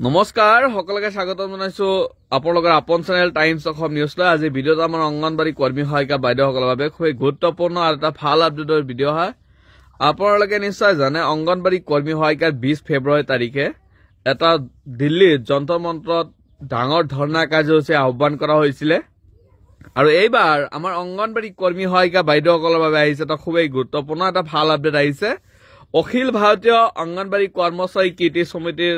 নমস্কাৰ সকলকে স্বাগতম জনাইছো আপোনালোকৰ আপন চেনেল টাইমছ অসম নিউজলৈ। আজি ভিডিঅ'ত আমাৰ অংগনবাড়ী কৰ্মী সহায়িকা বাইদেউসকলৰ বাবে খুব গুৰুত্বপূৰ্ণ আৰু এটা ভাল আপডেটৰ ভিডিঅ' হয়। আপোনালোকে নিশ্চয় জানে অংগনবাড়ী কৰ্মী সহায়িকাৰ 20 ফেব্ৰুৱাৰী তাৰিখে এটা দিল্লীৰ যন্তৰ মন্ত্ৰত ডাঙৰ ধৰ্ণা কাৰ্যসূচী আহ্বান কৰা হৈছিল আৰু এইবাৰ আমাৰ অংগনবাড়ী কৰ্মী সহায়িকা বাইদেউসকলৰ বাবে আহিছে এটা খুবেই গুৰুত্বপূৰ্ণ এটা ভাল আপডেট আহিছে। অখিল ভাৰতীয় অংগনবাড়ী কৰ্মচাৰী কৃতি সমিতিৰ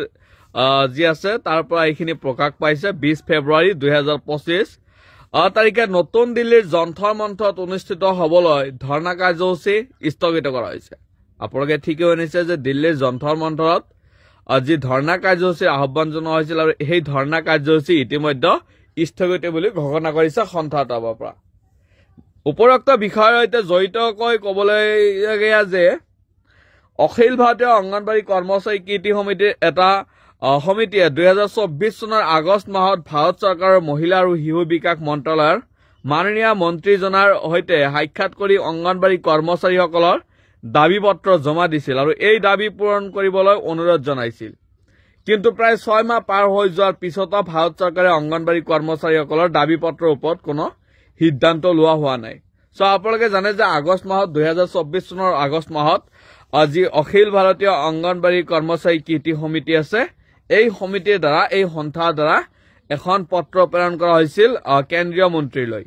যি আছে তাৰ পৰা এইখিনি প্ৰকাশ পাইছে 20 ফেব্ৰুৱাৰী 2025 তাৰিখে নতুন দিল্লীৰ যন্তৰ মন্ত্ৰত অনুষ্ঠিত হবলৈ ধৰ্ণা কাৰ্যসূচী স্থগিত কৰা হৈছে। আপোনালোকে ঠিকই শুনিছে যে দিল্লীৰ যন্তৰ মন্ত্ৰত যি ধৰ্ণা কাৰ্যসূচীৰ আহ্বান জনোৱা হৈছিল আৰু সেই ধৰ্ণা কাৰ্যসূচী ইতিমধ্যে স্থগিত বুলি ঘোষণা কৰিছে সন্থাৰ তৰফৰ পৰা। উপৰোক্ত বিষয়ৰ সৈতে জড়িতকৈ ক'বলগীয়া যে অখিল ভাৰতীয় অংগনবাড়ী কৰ্মচাৰী কৃতি সমিতিৰ এটা সমিতিয়ে 2024 চনৰ আগষ্ট মাহত ভাৰত চৰকাৰৰ মহিলা আৰু শিশু বিকাশ মন্ত্ৰালয়ৰ মাননীয় মন্ত্ৰীজনাৰ সৈতে সাক্ষাৎ কৰি অংগনবাড়ী কৰ্মচাৰীসকলৰ দাবী পত্ৰ জমা দিছিল আৰু এই দাবী পূৰণ কৰিবলৈ অনুৰোধ জনাইছিল। কিন্তু প্ৰায় 6 মাহ পাৰ হৈ যোৱাৰ পিছতো ভাৰত চৰকাৰে অংগনবাড়ী কৰ্মচাৰীসকলৰ দাবী পত্ৰৰ ওপৰত কোনো সিদ্ধান্ত লোৱা হোৱা নাই। আপোনালোকে জানে যে আগষ্ট মাহত 2024 চনৰ আগষ্ট মাহত যি অখিল ভাৰতীয় অংগনবাড়ী কৰ্মচাৰী কৃতি সমিতি আছে এই সমিতিৰ দ্বাৰা এই সন্থাৰ দ্বাৰা এখন পত্ৰ প্ৰেৰণ কৰা হৈছিল কেন্দ্ৰীয় মন্ত্ৰীলৈ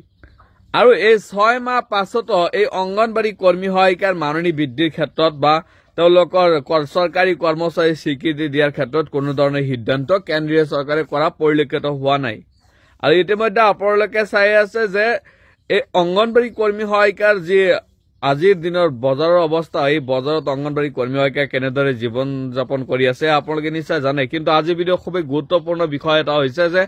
আৰু এই 6 মাহ পাছতো এই অংগনবাড়ী কৰ্মী সহায়িকাৰ মাননী বৃদ্ধিৰ ক্ষেত্ৰত বা তেওঁলোকৰ চৰকাৰী কৰ্মচাৰী স্বীকৃতি দিয়াৰ ক্ষেত্ৰত কোনো ধৰণৰ সিদ্ধান্ত কেন্দ্ৰীয় চৰকাৰে কৰা পৰিলক্ষিত হোৱা নাই। আৰু ইতিমধ্যে আপোনালোকে চাই আছে যে এই অংগনবাড়ী কৰ্মী সহায়িকাৰ যি আজিৰ দিনৰ বজাৰৰ অৱস্থা এই বজাৰত অংগনবাড়ী কৰ্মী সহায়িকা কেনেদৰে জীৱন যাপন কৰি আছে আপোনালোকে নিশ্চয় জানে। কিন্তু আজি ভিডিঅ' খুবেই গুৰুত্বপূৰ্ণ বিষয় এটা হৈছে যে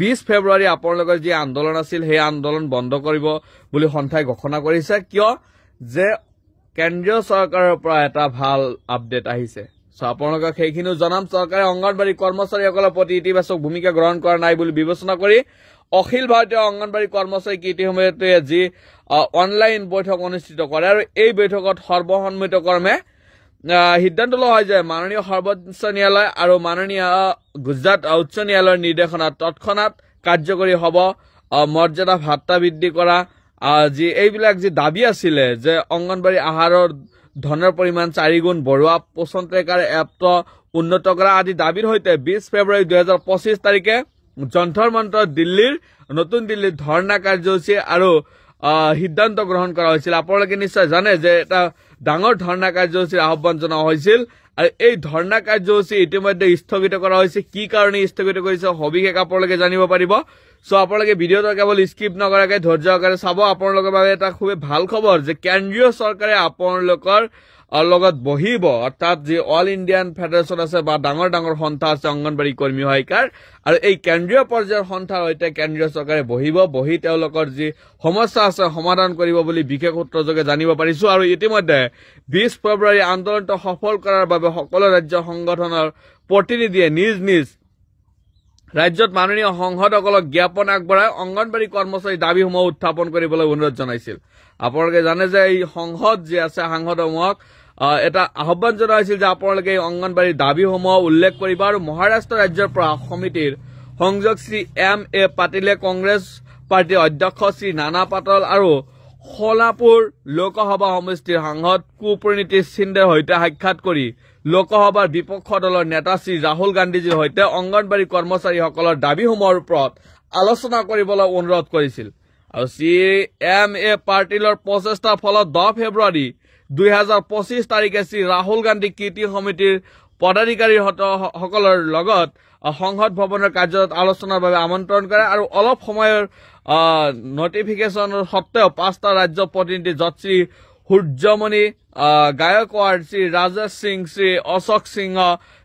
20 ফেব্ৰুৱাৰী আপোনালোকৰ যি আন্দোলন আছিল সেই আন্দোলন বন্ধ কৰিব বুলি সন্থাই ঘোষণা কৰিছে। কিয় যে কেন্দ্ৰীয় চৰকাৰৰ পৰা এটা ভাল আপডেট আহিছে। আপোনালোকক সেইখিনিও জনাম। চৰকাৰে অংগনবাড়ী কৰ্মচাৰীসকলৰ প্ৰতি ইতিবাচক ভূমিকা গ্ৰহণ কৰা নাই বুলি বিবেচনা কৰি অখিল ভাৰতীয় অংগনবাড়ী কৰ্মচাৰী কৃতি সমিতিয়ে যি অনলাইন বৈঠক অনুষ্ঠিত কৰে আৰু এই বৈঠকত সৰ্বসন্মতিক্ৰমে সিদ্ধান্ত লোৱা হয় যে মাননীয় সৰ্বোচ্চ ন্যায়ালয় আৰু মাননীয় গুজৰাট উচ্চ ন্যায়ালয়ৰ নিৰ্দেশনাত তৎক্ষণাত কাৰ্যকৰী হ'ব মৰ্যাদা ভাত্তা বৃদ্ধি কৰা যি এইবিলাক যি দাবী আছিলে যে অংগনবাড়ী আহাৰৰ ধনৰ পৰিমাণ 4 গুণ বঢ়োৱা পোষণ ট্ৰেকাৰ এপটো উন্নত কৰা আদি দাবীৰ সৈতে 20 ফেব্ৰুৱাৰী 2025 তাৰিখে যন্তৰ মন্ত্ৰত নতুন দিল্লীৰ ধৰ্ণা কাৰ্যসূচী আৰু সিদ্ধান্ত গ্ৰহণ কৰা হৈছিল। আপোনালোকে নিশ্চয় জানে যে এটা ডাঙৰ ধৰ্ণা কাৰ্যসূচীৰ আহ্বান জনোৱা হৈছিল আৰু এই ধৰ্ণা কাৰ্যসূচী ইতিমধ্যে স্থগিত কৰা হৈছে। কি কাৰণে স্থগিত কৰিছে সবিশেষ আপোনালোকে জানিব পাৰিব। আপোনালোকে ভিডিঅ'টো কেৱল স্কিপ নকৰাকৈ ধৈৰ্য সহকাৰে চাব। আপোনালোকৰ বাবে এটা খুবেই ভাল খবৰ যে কেন্দ্ৰীয় চৰকাৰে আপোনালোকৰ লগত বহিব, অৰ্থাৎ যি অল ইণ্ডিয়ান ফেডাৰেশ্যন আছে বা ডাঙৰ ডাঙৰ সন্থা আছে অংগনবাড়ী কৰ্মী সহায়িকাৰ আৰু এই কেন্দ্ৰীয় পৰ্যায়ৰ সন্থাৰ সৈতে কেন্দ্ৰীয় চৰকাৰে বহি তেওঁলোকৰ যি সমস্যা আছে সমাধান কৰিব বুলি বিশেষ সূত্ৰযোগে জানিব পাৰিছো। আৰু ইতিমধ্যে 20 ফেব্ৰুৱাৰী আন্দোলনটো সফল কৰাৰ বাবে সকলো ৰাজ্য সংগঠনৰ প্ৰতিনিধিয়ে নিজ নিজ ৰাজ্যত মাননীয় সংসদসকলক জ্ঞাপন আগবঢ়াই অংগনবাড়ী কৰ্মচাৰী দাবীসমূহ উত্থাপন কৰিবলৈ অনুৰোধ জনাইছিল। আপোনালোকে জানে যে এই সংসদ যি আছে সাংসদসমূহক এটা আহ্বান জনোৱা হৈছিল যে আপোনালোকে এই অংগনবাড়ীৰ দাবীসমূহ উল্লেখ কৰিব। আৰু মহাৰাষ্ট্ৰ ৰাজ্যৰ পৰা সমিতিৰ সংযোগ শ্ৰী M.A. পাটিলে, কংগ্ৰেছ পাৰ্টীৰ অধ্যক্ষ শ্ৰী নানা পাটল আৰু সোলাপুৰ লোকসভা সমষ্টিৰ সাংসদ কুপ্ৰণীতি সিন্ধেৰ সৈতে সাক্ষাৎ কৰি লোকসভাৰ বিপক্ষ দলৰ নেতা শ্ৰী ৰাহুল গান্ধীজীৰ সৈতে অংগনবাড়ী কৰ্মচাৰীসকলৰ দাবীসমূহৰ ওপৰত আলোচনা কৰিবলৈ অনুৰোধ কৰিছিল। আৰু শ্ৰী M.A. পাটিলৰ প্ৰচেষ্টাৰ ফলত 10 ফেব্ৰুৱাৰী 2025 তাৰিখে শ্ৰী ৰাহুল গান্ধী কৃতি সমিতিৰ পদাধিকাৰীসকলৰ লগত সংসদ ভৱনৰ কাৰ্যত আলোচনাৰ বাবে আমন্ত্ৰণ কৰে আৰু অলপ সময়ৰ নটিফিকেশ্যনৰ সত্ত্বেও 5টা ৰাজ্য প্ৰতিনিধি য'ত শ্ৰী সূৰ্যমণি গায়কৱাড়, শ্ৰী ৰাজেশ সিং, শ্ৰী অশোক সিংহ,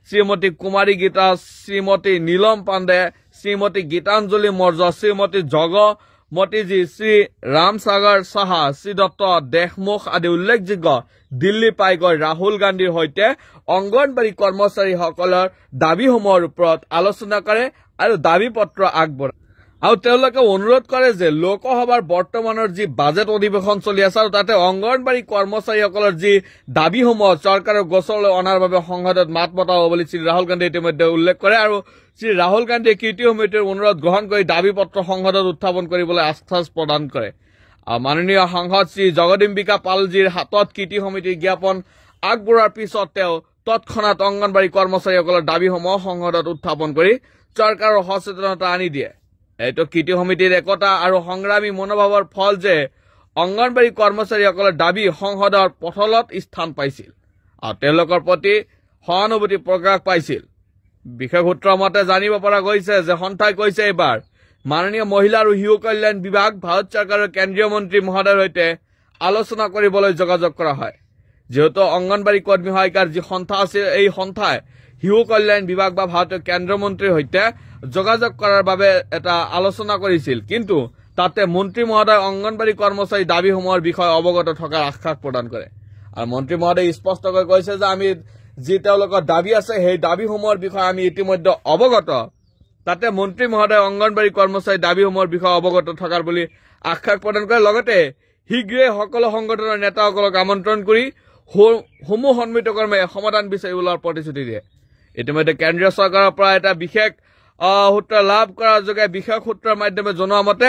শ্ৰীমতী কুমাৰী গীতা, শ্ৰীমতী নীলম পাণ্ডে, শ্ৰীমতী গীতাঞ্জলি মৌৰ্য, শ্ৰীমতী জগমতীজী, শ্ৰী ৰামসাগৰ সাহা, শ্ৰী দত্ত দেশমুখ আদি উল্লেখযোগ্য দিল্লী পাই গৈ ৰাহুল গান্ধীৰ সৈতে অংগনবাড়ী কৰ্মচাৰীসকলৰ দাবীসমূহৰ ওপৰত আলোচনা কৰে আৰু দাবী পত্ৰ আগবঢ়ায়। আৰু তেওঁলোকে অনুৰোধ কৰে যে লোকসভাৰ বৰ্তমানৰ যি বাজেট অধিৱেশন চলি আছে আৰু তাতে অংগনবাড়ী কৰ্মচাৰীসকলৰ যি দাবীসমূহ চৰকাৰৰ গোচৰলৈ অনাৰ বাবে সংসদত মাত মতাব বুলি শ্ৰী ৰাহুল গান্ধীয়ে ইতিমধ্যে উল্লেখ কৰে আৰু শ্ৰী ৰাহুল গান্ধীয়ে কৃতি সমিতিৰ অনুৰোধ গ্ৰহণ কৰি দাবী পত্ৰ সংসদত উত্থাপন কৰিবলৈ আশ্বাস প্ৰদান কৰে। মাননীয় সাংসদ শ্ৰী জগদম্বিকা পালজীৰ হাতত কৃতি সমিতিৰ জ্ঞাপন আগবঢ়োৱাৰ পিছত তেওঁ তৎক্ষণাত অংগনবাড়ী কৰ্মচাৰীসকলৰ দাবীসমূহ সংসদত উত্থাপন কৰি চৰকাৰৰ সচেতনতা আনি দিয়ে। এইটো কৃতি সমিতিৰ একতা আৰু সংগ্ৰামী মনোভাৱৰ ফল যে অংগনবাড়ী কৰ্মচাৰীসকলৰ দাবী সংসদৰ পথলত স্থান পাইছিল আৰু তেওঁলোকৰ প্ৰতি সহানুভূতি প্ৰকাশ পাইছিল। বিশেষ সূত্ৰৰ মতে জানিব পৰা গৈছে যে সন্থাই কৈছে এইবাৰ মাননীয় মহিলা আৰু শিশু কল্যাণ বিভাগ ভাৰত চৰকাৰৰ কেন্দ্ৰীয় মন্ত্ৰী মহোদয়ৰ সৈতে আলোচনা কৰিবলৈ যোগাযোগ কৰা হয়। যেহেতু অংগনবাড়ী কৰ্মী সহায়িকাৰ যি সন্থা আছে এই সন্থাই শিশু কল্যাণ বিভাগ বা ভাৰতীয় কেন্দ্ৰীয় মন্ত্ৰীৰ সৈতে যোগাযোগ কৰাৰ বাবে এটা আলোচনা কৰিছিল, কিন্তু তাতে মন্ত্ৰী মহোদয় অংগনবাড়ী কৰ্মচাৰী দাবীসমূহৰ বিষয়ে অৱগত থকাৰ আশ্বাস প্ৰদান কৰে আৰু মন্ত্ৰী মহোদয়ে স্পষ্টকৈ কৈছে যে আমি যি তেওঁলোকৰ দাবী আছে সেই দাবীসমূহৰ বিষয়ে আমি ইতিমধ্যে অৱগত। তাতে মন্ত্ৰী মহোদয় অংগনবাড়ী কৰ্মচাৰী দাবীসমূহৰ বিষয়ে অৱগত থকাৰ বুলি আশ্বাস প্ৰদান কৰে। লগতে শীঘ্ৰে সকলো সংগঠনৰ নেতাসকলক আমন্ত্ৰণ কৰি সমূহ সন্মিতক্ৰমে সমাধান বিচাৰি ওলোৱাৰ প্ৰতিশ্ৰুতি দিয়ে। ইতিমধ্যে কেন্দ্ৰীয় চৰকাৰৰ পৰা এটা বিশেষ সূত্ৰ লাভ কৰাৰ যোগে বিশেষ সূত্ৰৰ মাধ্যমে জনোৱা মতে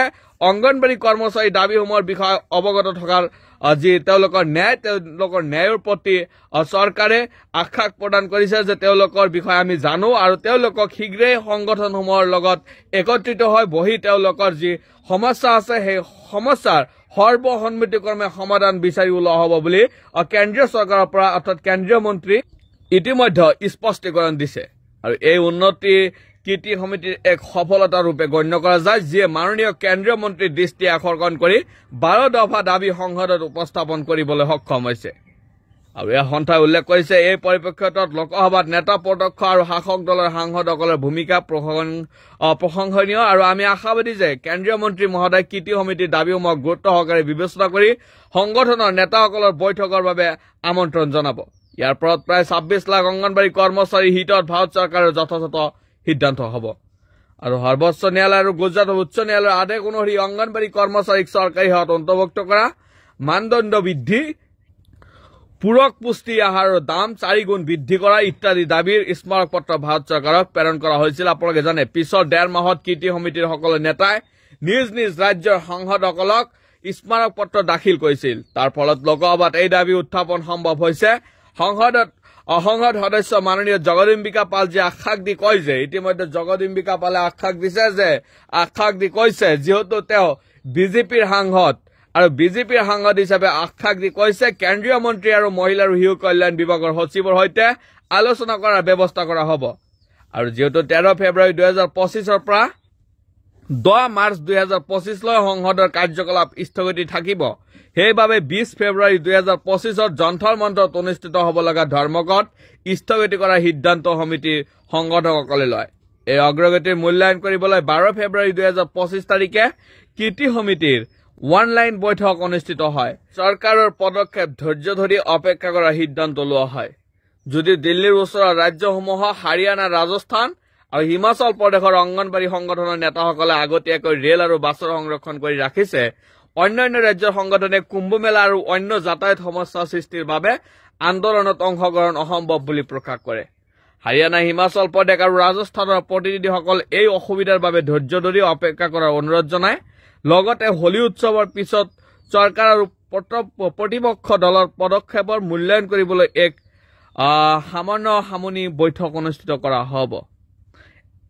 অংগনবাড়ী কৰ্মচাৰী দাবীসমূহৰ বিষয়ে অৱগত থকাৰ যি তেওঁলোকৰ ন্যায়ৰ প্ৰতি চৰকাৰে আশ্বাস প্ৰদান কৰিছে যে তেওঁলোকৰ বিষয়ে আমি জানো আৰু তেওঁলোকক শীঘ্ৰেই সংগঠনসমূহৰ লগত একত্ৰিত হৈ বহি তেওঁলোকৰ যি সমস্যা আছে সেই সমস্যাৰ সৰ্বসন্মতিক্ৰমে সমাধান বিচাৰি ওলোৱা হ'ব বুলি কেন্দ্ৰীয় চৰকাৰৰ পৰা অৰ্থাৎ কেন্দ্ৰীয় মন্ত্ৰী ইতিমধ্যে স্পষ্টীকৰণ দিছে আৰু এই উন্নতি কৃতি সমিতিৰ এক সফলতা ৰূপে গণ্য কৰা যায়, যিয়ে মাননীয় কেন্দ্ৰীয় মন্ত্ৰীৰ দৃষ্টি আকৰ্ষণ কৰি 12 দফা দাবী সংসদত উপস্থাপন কৰিবলৈ সক্ষম হৈছে। আৰু এই সন্থাই উল্লেখ কৰিছে এই পৰিপ্ৰেক্ষিতত লোকসভাত নেতা প্ৰত্যক্ষ আৰু শাসক দলৰ সাংসদসকলৰ ভূমিকা প্ৰশংসনীয় আৰু আমি আশাবাদী যে কেন্দ্ৰীয় মন্ত্ৰী মহোদয় কৃতি সমিতিৰ দাবীসমূহক গুৰুত্ব সহকাৰে বিবেচনা কৰি সংগঠনৰ নেতাসকলৰ বৈঠকৰ বাবে আমন্ত্ৰণ জনাব। ইয়াৰ ফলত প্ৰায় 26 লাখ অংগনবাড়ী কৰ্মচাৰীৰ হিতত ভাৰত চৰকাৰৰ যথাযথ সিদ্ধান্ত হ'ব আৰু সৰ্বোচ্চ ন্যায়ালয় আৰু গুজৰাট উচ্চ ন্যায়ালয়ৰ আদেশ অনুসৰি অংগনবাড়ী কৰ্মচাৰীক চৰকাৰী সেৱাত অন্তৰ্ভুক্ত কৰা, মানদণ্ড বৃদ্ধি, পূৰক পুষ্টি আহাৰৰ দাম 4 গুণ বৃদ্ধি কৰা ইত্যাদি দাবীৰ স্মাৰক পত্ৰ ভাৰত চৰকাৰক প্ৰেৰণ কৰা হৈছিল। আপোনালোকে জানে পিছৰ 1.5 মাহত কৃতি সমিতিৰ সকলো নেতাই নিজ নিজ ৰাজ্যৰ সাংসদসকলক স্মাৰক পত্ৰ দাখিল কৰিছিল। তাৰ ফলত লোকসভাত এই দাবী উত্থাপন সম্ভৱ হৈছে। সংসদ সদস্য মাননীয় জগদম্বিকা পালজীয়ে আশ্বাস দি কয় যে ইতিমধ্যে জগদম্বিকা পালে আশ্বাস দি কৈছে যিহেতু তেওঁ বিজেপিৰ সাংসদ আৰু বিজেপিৰ সাংসদ হিচাপে আশ্বাস দি কৈছে কেন্দ্ৰীয় মন্ত্ৰী আৰু মহিলা আৰু শিশু কল্যাণ বিভাগৰ সচিবৰ সৈতে আলোচনা কৰাৰ ব্যৱস্থা কৰা হ'ব আৰু যিহেতু 13 ফেব্ৰুৱাৰী 2025 পৰা 10 মাৰ্চ 2025 লৈ সংসদৰ কাৰ্যকলাপ স্থগিত থাকিব, সেইবাবে 20 ফেব্ৰুৱাৰী 2025 যন্তৰ মন্ত্ৰত অনুষ্ঠিত হ'ব লগা ধৰ্মঘট স্থগিত কৰাৰ সিদ্ধান্ত সমিতিৰ সংগঠকসকলে লয়। এই অগ্ৰগতিৰ মূল্যায়ন কৰিবলৈ 12 ফেব্ৰুৱাৰী 2025 তাৰিখে কৃতি সমিতিৰ অনলাইন বৈঠক অনুষ্ঠিত হয়। চৰকাৰৰ পদক্ষেপ ধৈৰ্য ধৰি অপেক্ষা কৰাৰ সিদ্ধান্ত লোৱা হয়। যদি দিল্লীৰ ওচৰৰ ৰাজ্যসমূহ হাৰিয়ানা, ৰাজস্থান আৰু হিমাচল প্ৰদেশৰ অংগনবাড়ী সংগঠনৰ নেতাসকলে আগতীয়াকৈ ৰেল আৰু বাছৰ সংৰক্ষণ কৰি ৰাখিছে, অন্যান্য ৰাজ্যৰ সংগঠনে কুম্ভ মেলা আৰু অন্য যাতায়াত সমস্যা সৃষ্টিৰ বাবে আন্দোলনত অংশগ্ৰহণ অসম্ভৱ বুলি প্ৰকাশ কৰে। হাৰিয়ানা, হিমাচল প্ৰদেশ আৰু ৰাজস্থানৰ প্ৰতিনিধিসকল এই অসুবিধাৰ বাবে ধৈৰ্য ধৰি অপেক্ষা কৰাৰ অনুৰোধ জনায়। লগতে হোলী উৎসৱৰ পিছত চৰকাৰ আৰু প্ৰতিপক্ষ দলৰ পদক্ষেপৰ মূল্যায়ন কৰিবলৈ এক সামনি বৈঠক অনুষ্ঠিত কৰা হ'ব।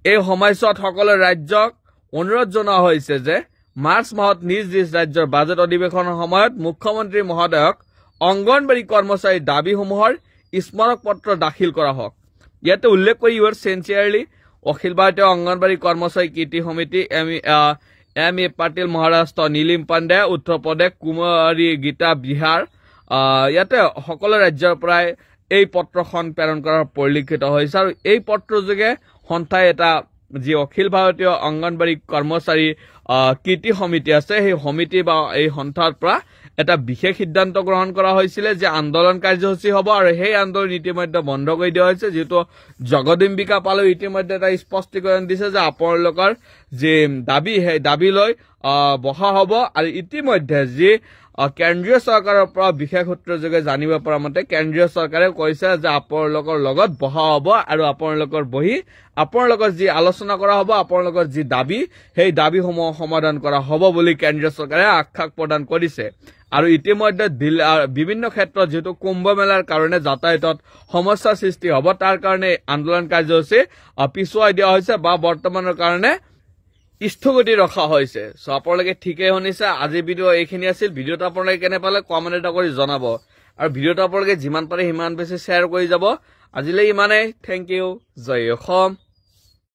এই সময়ছোৱাত সকলো ৰাজ্যক অনুৰোধ জনোৱা হৈছে যে মাৰ্চ মাহত নিজ নিজ ৰাজ্যৰ বাজেট অধিৱেশনৰ সময়ত মুখ্যমন্ত্ৰী মহোদয়ক অংগনবাড়ী কৰ্মচাৰীৰ দাবীসমূহৰ স্মাৰক পত্ৰ দাখিল কৰা হওক। ইয়াতে উল্লেখ কৰি ইউৰ চেঞ্চিয়াৰলি অখিল ভাৰতীয় অংগনবাড়ী কৰ্মচাৰী কৃতি সমিতি এম এ পাটিল মহাৰাষ্ট্ৰ, নীলিম পাণ্ডে উত্তৰ প্ৰদেশ, কুমাৰী গীতা বিহাৰ, ইয়াতে সকলো ৰাজ্যৰ পৰাই এই পত্ৰখন প্ৰেৰণ কৰাৰ পৰিলক্ষিত হৈছে আৰু এই পত্ৰৰ যোগে সন্থাই এটা যি অখিল ভাৰতীয় অংগনবাড়ী কৰ্মচাৰী কৃতি সমিতি আছে সেই সমিতি বা এই সন্থাৰ পৰা এটা বিশেষ সিদ্ধান্ত গ্ৰহণ কৰা হৈছিল যে আন্দোলন কাৰ্যসূচী হ'ব আৰু সেই আন্দোলন ইতিমধ্যে বন্ধ কৰি দিয়া হৈছে যেটো জগদম্বিকা পালে ইতিমধ্যে এটা স্পষ্টীকৰণ দিছে যে আপোনালোকৰ যে দাবী হে দাবী লৈ বহা হ'ব আৰু ইতিমধ্যে যে কেন্দ্ৰীয় চৰকাৰৰ পৰা বিশেষ সূত্ৰৰ যোগে জানিব পৰা মতে কেন্দ্ৰীয় চৰকাৰে কৈছে যে আপোনালোকৰ লগত বহা হ'ব আৰু আপোনালোকৰ বহি আপোনালোকৰ যি আলোচনা কৰা হ'ব আপোনালোকৰ যি দাবী সেই দাবীসমূহ সমাধান কৰা হ'ব বুলি কেন্দ্ৰীয় চৰকাৰে আশ্বাস প্ৰদান কৰিছে আৰু ইতিমধ্যে বিভিন্ন ক্ষেত্ৰত যেটো কুম্ভ মেলাৰ কাৰণে যাতায়াতত সমস্যা সৃষ্টি হ'ব তাৰ কাৰণে আন্দোলন কাৰ্যসূচী পিছুৱাই দিয়া হৈছে বা বৰ্তমানৰ কাৰণে স্থগিত ৰখা হৈছে সো আপোনালোকে ঠিকই শুনিছে আজি ভিডিও এইখিনি আছিল ভিডিওটো আপোনালোকে কেনে পালে কমেন্ট এটা কৰি জনাব আৰু ভিডিওটো আপোনালোকে যিমান পাৰে সিমান বেছি শ্বেয়াৰ কৰি যাব আজিলৈ ইমানেই থ্যাংক ইউ জয় অসম